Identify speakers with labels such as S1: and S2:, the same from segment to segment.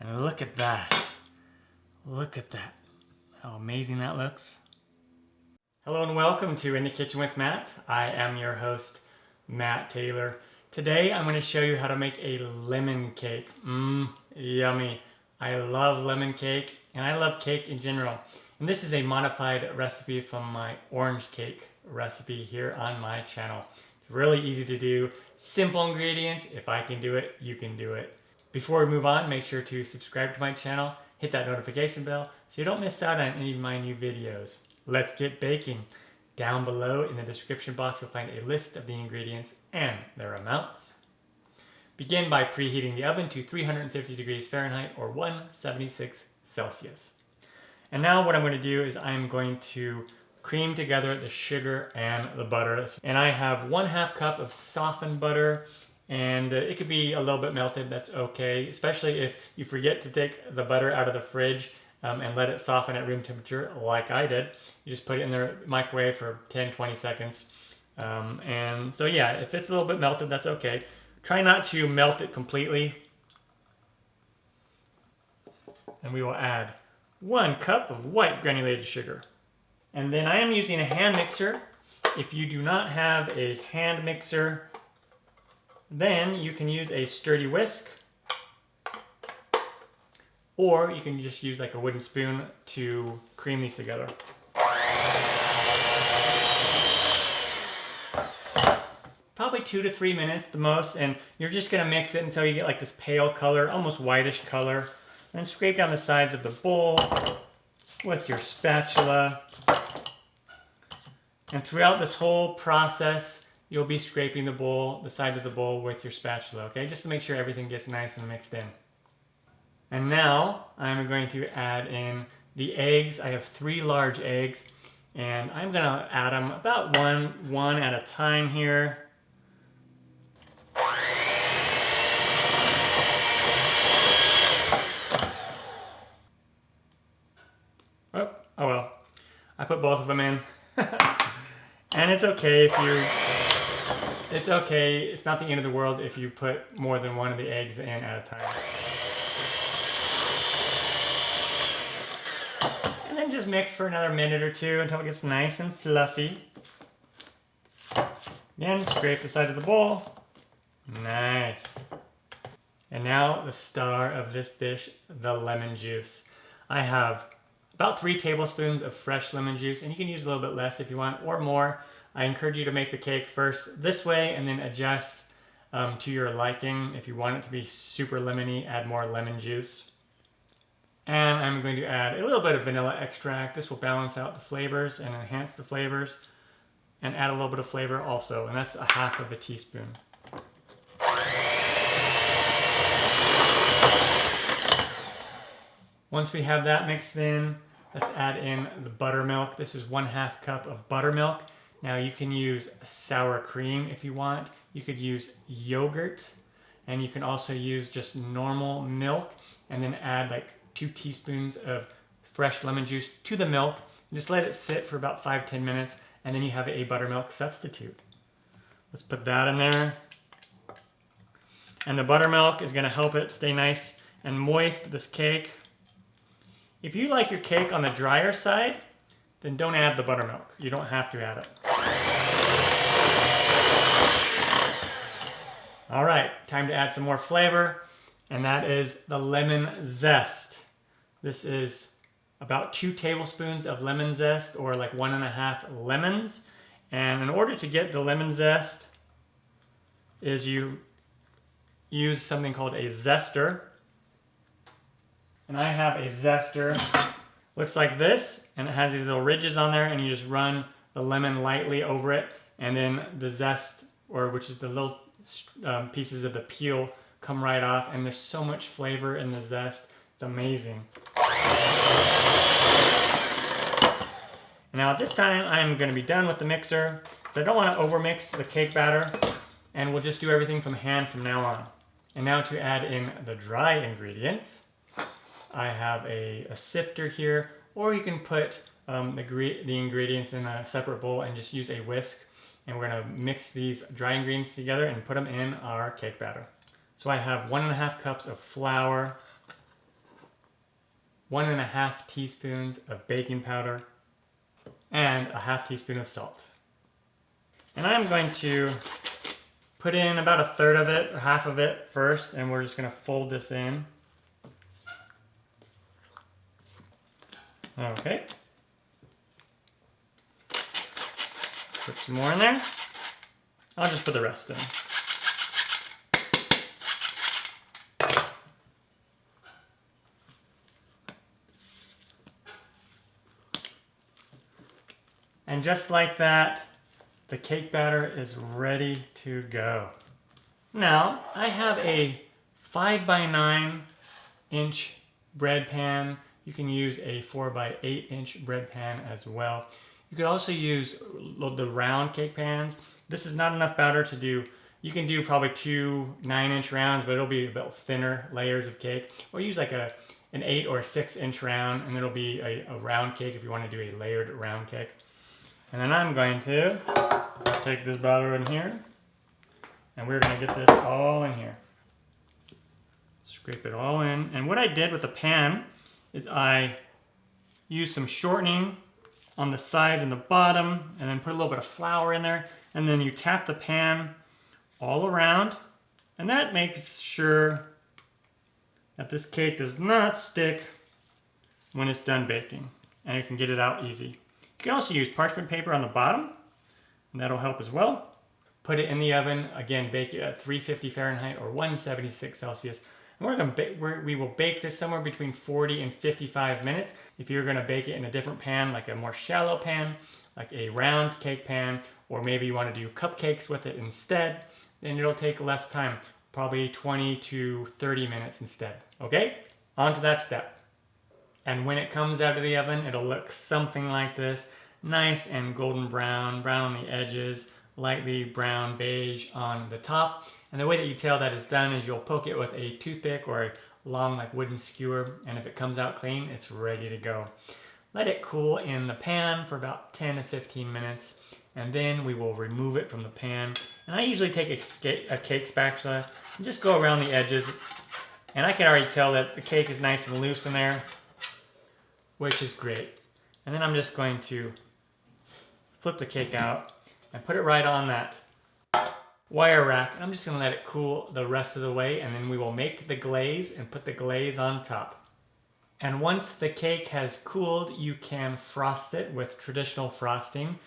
S1: And look at that. Look at that. How amazing that looks. Hello and welcome to In the Kitchen with Matt. I am your host, Matt Taylor. Today I'm going to show you how to make a lemon cake. Yummy. I love lemon cake and I love cake in general. And this is a modified recipe from my orange cake recipe here on my channel. It's really easy to do, simple ingredients. If I can do it, you can do it. Before we move on, make sure to subscribe to my channel, hit that notification bell so you don't miss out on any of my new videos. Let's get baking. Down below in the description box you'll find a list of the ingredients and their amounts. Begin by preheating the oven to 350 degrees Fahrenheit or 176 Celsius. And now what I'm going to do is I'm going to cream together the sugar and the butter. And I have 1/2 cup of softened butter, and it could be a little bit melted, that's okay, especially if you forget to take the butter out of the fridge and let it soften at room temperature like I did. You just put it in the microwave for 10-20 seconds. And so yeah, if it's a little bit melted, that's okay. Try not to melt it completely. And we will add 1 cup of white granulated sugar. And then I am using a hand mixer. If you do not have a hand mixer, then you can use a sturdy whisk, or you can just use like a wooden spoon to cream these together. Probably 2 to 3 minutes the most, and you're just gonna mix it until you get like this pale color, almost whitish color. Then scrape down the sides of the bowl with your spatula. And throughout this whole process, you'll be scraping the sides of the bowl with your spatula, okay? Just to make sure everything gets nice and mixed in. And now I'm going to add in the eggs. I have 3 large eggs, and I'm gonna add them about one at a time here. Oh well, I put both of them in. And it's okay it's not the end of the world if you put more than one of the eggs in at a time. And then just mix for another minute or 2 until it gets nice and fluffy. Then scrape the side of the bowl. Nice. And now the star of this dish, the lemon juice. I have about 3 tablespoons of fresh lemon juice, and you can use a little bit less if you want, or more. I encourage you to make the cake first this way and then adjust to your liking. If you want it to be super lemony, add more lemon juice. And I'm going to add a little bit of vanilla extract. This will balance out the flavors and enhance the flavors, and add a little bit of flavor also, and that's 1/2 teaspoon. Once we have that mixed in, let's add in the buttermilk. This is 1/2 cup of buttermilk. Now you can use sour cream if you want. You could use yogurt, and you can also use just normal milk, and then add like 2 teaspoons of fresh lemon juice to the milk. And just let it sit for about 5-10 minutes, and then you have a buttermilk substitute. Let's put that in there. And the buttermilk is gonna help it stay nice and moist, this cake. If you like your cake on the drier side, then don't add the buttermilk. You don't have to add it. All right, time to add some more flavor, and that is the lemon zest. This is about 2 tablespoons of lemon zest, or like 1.5 lemons. And in order to get the lemon zest, is you use something called a zester. And I have a zester. Looks like this, and it has these little ridges on there, and you just run the lemon lightly over it, and then the zest, which is the little pieces of the peel, come right off, and there's so much flavor in the zest. It's amazing. Now at this time, I'm going to be done with the mixer, because I don't want to overmix the cake batter, and we'll just do everything from hand from now on. And now to add in the dry ingredients. I have a sifter here, or you can put the ingredients in a separate bowl and just use a whisk. And we're gonna mix these dry ingredients together and put them in our cake batter. So I have 1.5 cups of flour, 1.5 teaspoons of baking powder, and a half teaspoon of salt. And I'm going to put in about a third of it, or half of it first, and we're just going to fold this in. Okay. Put some more in there. I'll just put the rest in. And just like that, the cake batter is ready to go. Now, I have a 5x9 inch bread pan. You can use a 4x8 inch bread pan as well. You could also use the round cake pans. This is not enough batter to do. You can do probably 2 9-inch rounds, but it'll be about thinner layers of cake. Or use like an 8 or 6-inch round, and it'll be a round cake if you want to do a layered round cake. And then I'm going to take this batter in here, and we're going to get this all in here. Scrape it all in. And what I did with the pan is I used some shortening on the sides and the bottom, and then put a little bit of flour in there, and then you tap the pan all around, and that makes sure that this cake does not stick when it's done baking, and you can get it out easy. You can also use parchment paper on the bottom, and that'll help as well. Put it in the oven, again, bake it at 350 Fahrenheit or 176 Celsius. And we will bake this somewhere between 40 and 55 minutes. If you're gonna bake it in a different pan, like a more shallow pan, like a round cake pan, or maybe you wanna do cupcakes with it instead, then it'll take less time, probably 20 to 30 minutes instead, okay? On to that step. And when it comes out of the oven, it'll look something like this, nice and golden brown, brown on the edges, lightly brown beige on the top. And the way that you tell that it's done is you'll poke it with a toothpick or a long like wooden skewer, and if it comes out clean, it's ready to go. Let it cool in the pan for about 10 to 15 minutes, and then we will remove it from the pan. And I usually take a cake spatula and just go around the edges, and I can already tell that the cake is nice and loose in there, which is great. And then I'm just going to flip the cake out and put it right on that wire rack. I'm just going to let it cool the rest of the way, and then we will make the glaze and put the glaze on top. And once the cake has cooled, you can frost it with traditional frosting.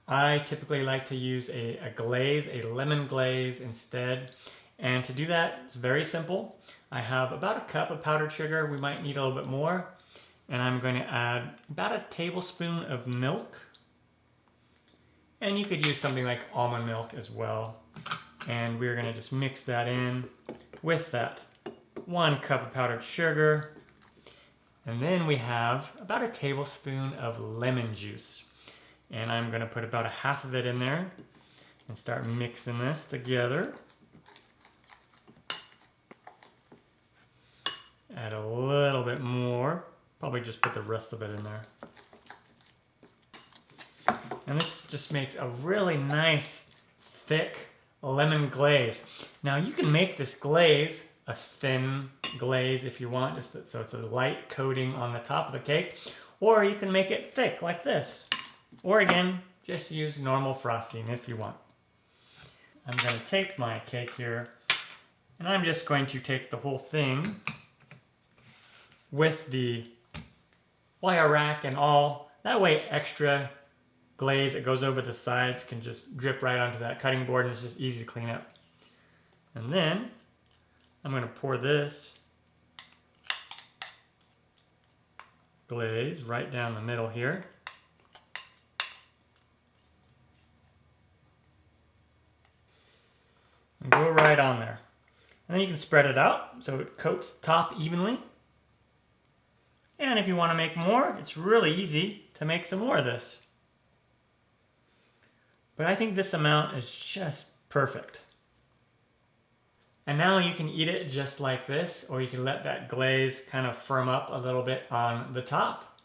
S1: I typically like to use a glaze, a lemon glaze instead. And to do that, it's very simple. I have about a cup of powdered sugar. We might need a little bit more. And I'm going to add about a tablespoon of milk. And you could use something like almond milk as well. And we're going to just mix that in with that 1 cup of powdered sugar. And then we have about a tablespoon of lemon juice. And I'm going to put about a half of it in there and start mixing this together. Add a little bit more. Probably just put the rest of it in there. And this just makes a really nice, thick lemon glaze. Now you can make this glaze a thin glaze if you want, just so it's a light coating on the top of the cake, or you can make it thick like this. Or again, just use normal frosting if you want. I'm going to take my cake here, and I'm just going to take the whole thing with the wire rack and all. That way extra glaze that goes over the sides can just drip right onto that cutting board, and it's just easy to clean up. And then I'm going to pour this glaze right down the middle here. And go right on there. And then you can spread it out so it coats the top evenly. And if you want to make more, it's really easy to make some more of this. But I think this amount is just perfect. And now you can eat it just like this, or you can let that glaze kind of firm up a little bit on the top.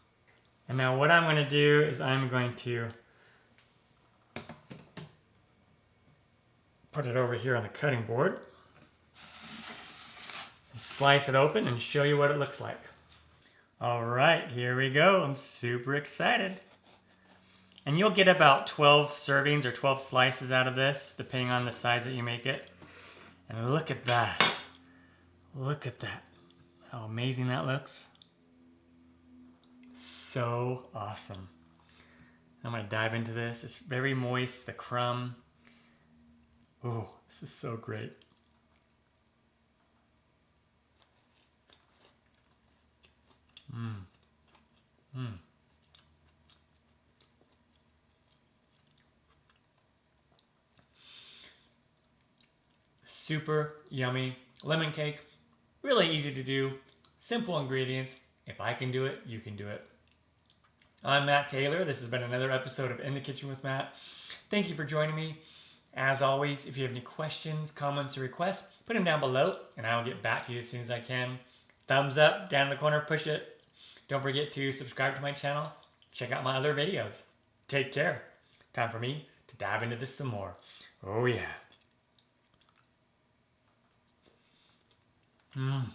S1: And now what I'm going to do is I'm going to put it over here on the cutting board, and slice it open and show you what it looks like. All right, here we go. I'm super excited. And you'll get about 12 servings or 12 slices out of this, depending on the size that you make it. And look at that. Look at that. How amazing that looks. So awesome. I'm going to dive into this. It's very moist, the crumb. Oh, this is so great. Super yummy lemon cake. Really easy to do. Simple ingredients. If I can do it, you can do it. I'm Matt Taylor. This has been another episode of In the Kitchen with Matt. Thank you for joining me. As always, if you have any questions, comments, or requests, put them down below and I will get back to you as soon as I can. Thumbs up, down in the corner, push it. Don't forget to subscribe to my channel. Check out my other videos. Take care. Time for me to dive into this some more. Oh yeah. Mmm.